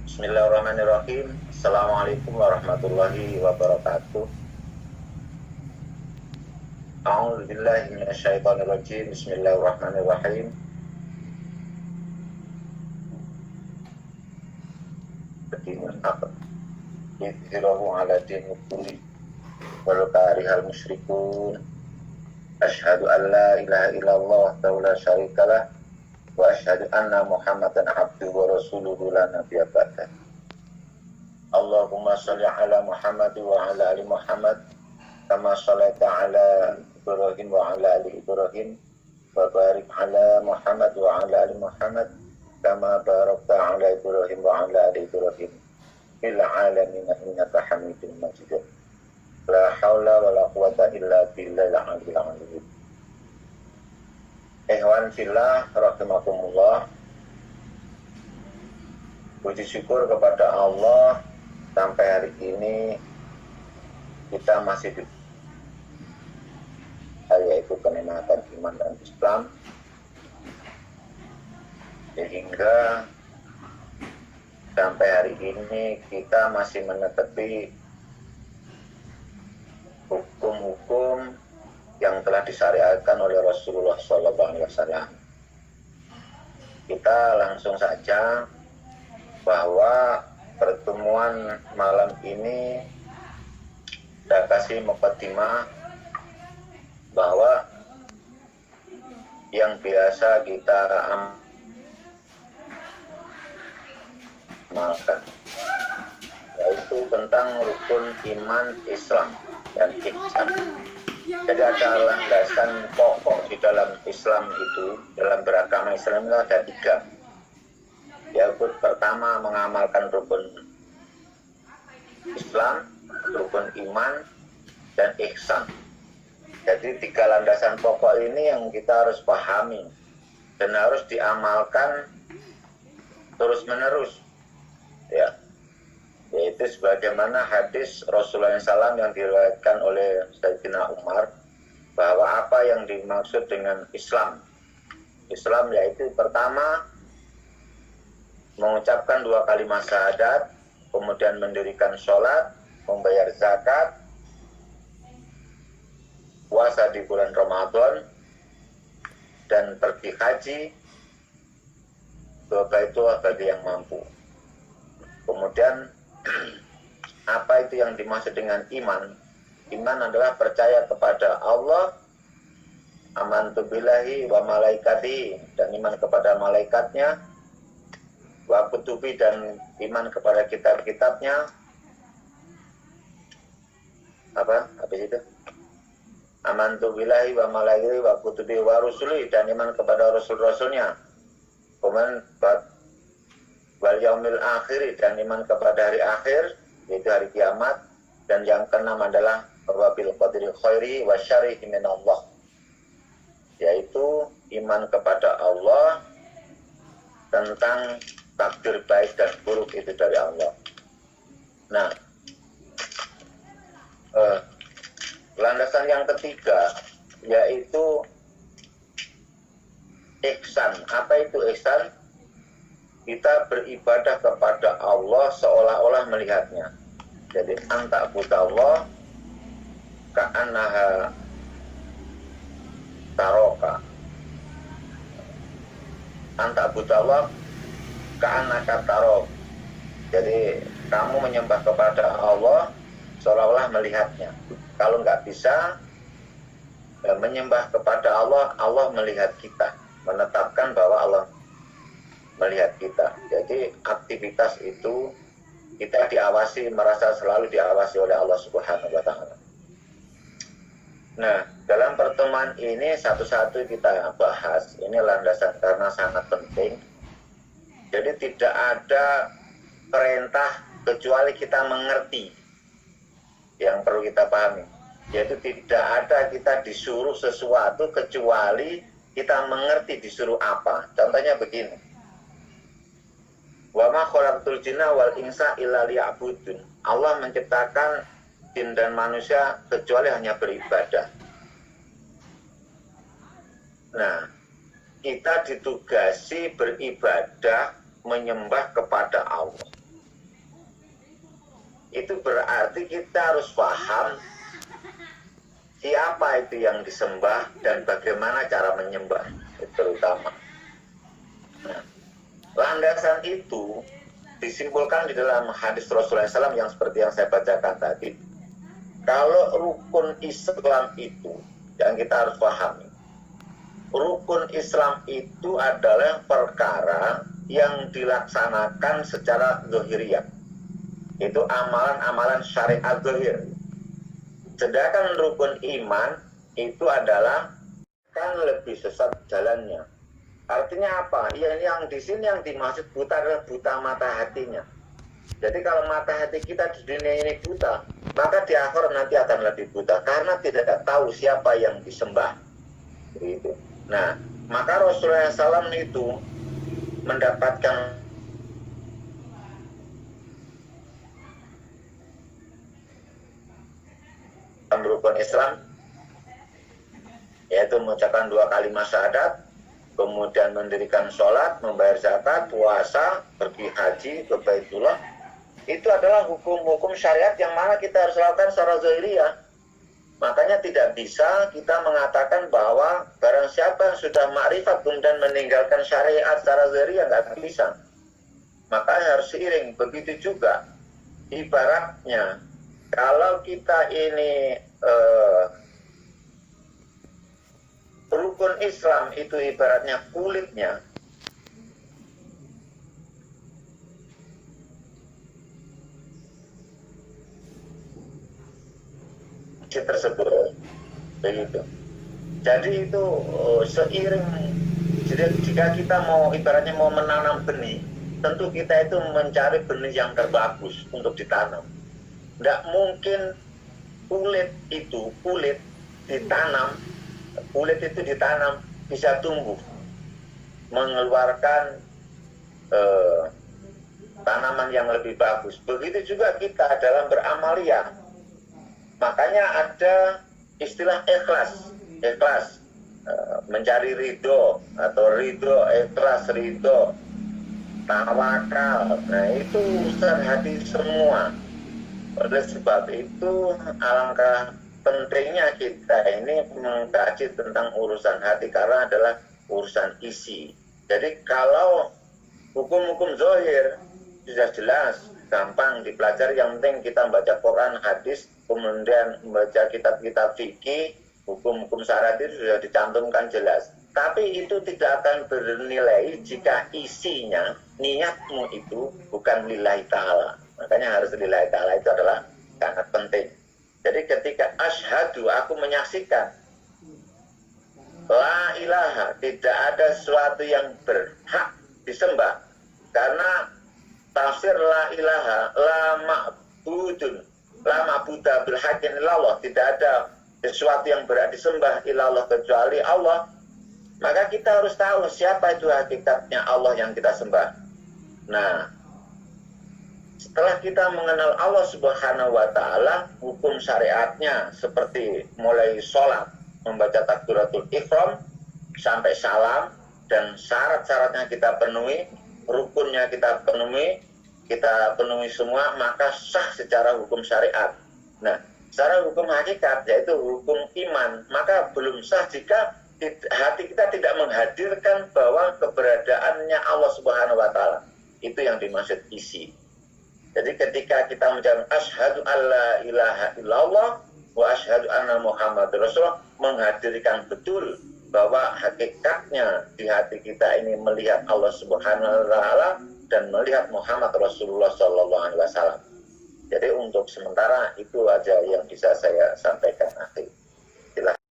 Bismillahirrahmanirrahim. Assalamualaikum warahmatullahi wabarakatuh. A'udzubillahi minasyaitonirrajim. Bismillahirrahmanirrahim. Dinul haq yudhhirahu ala dinil kulli walau karihal musyrikun. Asyhadu an la ilaha illallah wahdahu la syarikalah wa asyhadu anna Muhammadan abduhu wa rasuluhu la nabiyya ba'dah. Allahumma shalli ala Muhammad wa ala ali Muhammad kama shallaita ala Ibrahim wa ala ali Ibrahim wa barik ala Muhammad wa ala ali Muhammad kama barakta ala Ibrahim wa ala ali Ibrahim fil alamin innaka Hamidum Majid. La haula wa la quwata illa billahil aliyyil azim. Ikhwan fillah rahimakumullah. Puji syukur kepada Allah, sampai hari ini kita masih di yaitu kenikmatan iman dan Islam, sehingga sampai hari ini kita masih menepati hukum-hukum yang telah disyariatkan oleh Rasulullah SAW. Kita langsung saja bahwa pertemuan malam ini saya kasih muqaddimah bahwa yang biasa kita amalkan yaitu tentang rukun iman Islam dan ihsan. Jadi ada landasan pokok di dalam Islam itu, dalam beragama Islam itu ada 3. Yaitu pertama mengamalkan rukun Islam, rukun iman, dan ihsan. Jadi 3 landasan pokok ini yang kita harus pahami dan harus diamalkan terus-menerus, ya. Yaitu sebagaimana hadis Rasulullah SAW yang diriwayatkan oleh Sayyidina Umar, bahwa apa yang dimaksud dengan Islam yaitu pertama mengucapkan 2 kalimat syahadat, kemudian mendirikan sholat, membayar zakat, puasa di bulan Ramadan, dan pergi haji ke Baitullah bagi yang mampu. Kemudian apa itu yang dimaksud dengan iman? Iman adalah percaya kepada Allah, amantu billahi wa malaikati, dan iman kepada malaikatnya, wa kutubi, dan iman kepada kitab-kitabnya. Habis itu amantu billahi wa malaikati wa kutubi wa rusuli, dan iman kepada rasul-rasulnya. Kemudian wal yaumil akhir, dan iman kepada hari akhir, yaitu hari kiamat. Dan yang keenam adalah wabil qadri khairi wa syarrihi min Allah, yaitu iman kepada Allah tentang takdir baik dan buruk itu dari Allah. Nah, landasan yang ketiga yaitu ihsan. Apa itu ihsan? Kita beribadah kepada Allah seolah-olah melihatnya. Jadi anta budallah ka'annaha taroka. Anta budallah ka'annaka tarok. Jadi kamu menyembah kepada Allah seolah-olah melihatnya. Kalau nggak bisa menyembah kepada Allah, Allah melihat kita, menetapkan bahwa Allah melihat kita. Jadi aktivitas itu kita diawasi, merasa selalu diawasi oleh Allah Subhanahu wa Ta'ala. Nah, dalam pertemuan ini satu-satu kita bahas. Ini landasan karena sangat penting. Jadi tidak ada perintah kecuali kita mengerti. Yang perlu kita pahami, yaitu tidak ada kita disuruh sesuatu kecuali kita mengerti disuruh apa. Contohnya begini, wa ma khalaqtul jinna wal insa illa liya'budun. Allah menciptakan jin dan manusia kecuali hanya beribadah. Nah, kita ditugasi beribadah menyembah kepada Allah. Itu berarti kita harus paham siapa itu yang disembah dan bagaimana cara menyembah, terutama. Nah, landasan itu disimpulkan di dalam hadis Rasulullah SAW yang seperti yang saya bacakan tadi. Kalau rukun Islam itu, yang kita harus pahami, rukun Islam itu adalah perkara yang dilaksanakan secara zahiriyah. Itu amalan-amalan syariat zahir. Sedangkan rukun iman itu adalah kan lebih sesat jalannya. Artinya apa? Yang di sini yang dimaksud buta adalah buta mata hatinya. Jadi kalau mata hati kita di dunia ini buta, maka di akhirat nanti akan lebih buta karena tidak tahu siapa yang disembah. Begitu. Nah, maka Rasulullah SAW itu mendapatkan rukun Islam, yaitu mengucapkan 2 kalimat syahadat, kemudian mendirikan sholat, membayar zakat, puasa, pergi haji ke Baitullah. Itu adalah hukum-hukum syariat yang mana kita harus lakukan secara zahiriyah. Makanya tidak bisa kita mengatakan bahwa barang siapa yang sudah makrifat kemudian meninggalkan syariat secara zahiriyah, nggak bisa. Maka harus seiring. Begitu juga ibaratnya kalau kita ini rukun Islam itu ibaratnya kulitnya, tersebut begitu. Jadi itu seiring, jadi jika kita mau ibaratnya mau menanam benih, tentu kita itu mencari benih yang terbagus untuk ditanam. Tidak mungkin kulit itu ditanam bisa tumbuh mengeluarkan tanaman yang lebih bagus. Begitu juga kita dalam beramaliyah. Makanya ada istilah ikhlas, mencari ridho atau ridho, ikhlas, ridho, tawakal. Nah itu urusan hati semua. Oleh sebab itu alangkah pentingnya kita ini mengkaji tentang urusan hati karena adalah urusan isi. Jadi kalau hukum-hukum zahir sudah jelas, gampang dipelajari, yang penting kita baca Quran, hadis, kemudian membaca kitab-kitab fikih, hukum-hukum syariat itu sudah dicantumkan jelas. Tapi itu tidak akan bernilai jika isinya, niatmu itu bukan lillahi ta'ala. Makanya harus lillahi ta'ala itu adalah sangat penting. Jadi ketika asyhadu, aku menyaksikan la ilaha, tidak ada sesuatu yang berhak disembah. Karena tafsir la ilaha, la ma'budun, la ma'buda bil haqqin illallah, tidak ada sesuatu yang berhak disembah illallah kecuali Allah. Maka kita harus tahu siapa itu hakikatnya Allah yang kita sembah. Nah, setelah kita mengenal Allah Subhanahu wa Ta'ala, hukum syariatnya seperti mulai sholat, membaca takbiratul ihram sampai salam, dan syarat-syaratnya kita penuhi, rukunnya kita penuhi semua, maka sah secara hukum syariat. Nah, secara hukum hakikat, yaitu hukum iman, maka belum sah jika hati kita tidak menghadirkan bahwa keberadaannya Allah Subhanahu wa Ta'ala. Itu yang dimaksud isi. Jadi ketika kita mengucapkan asyhadu alla ilaha illallah wa asyhadu anna Muhammadur Rasulullah, menghadirkan betul bahwa hakikatnya di hati kita ini melihat Allah Subhanahu wa Ta'ala dan melihat Muhammad Rasulullah sallallahu alaihi wasallam. Jadi untuk sementara itu aja yang bisa saya sampaikan.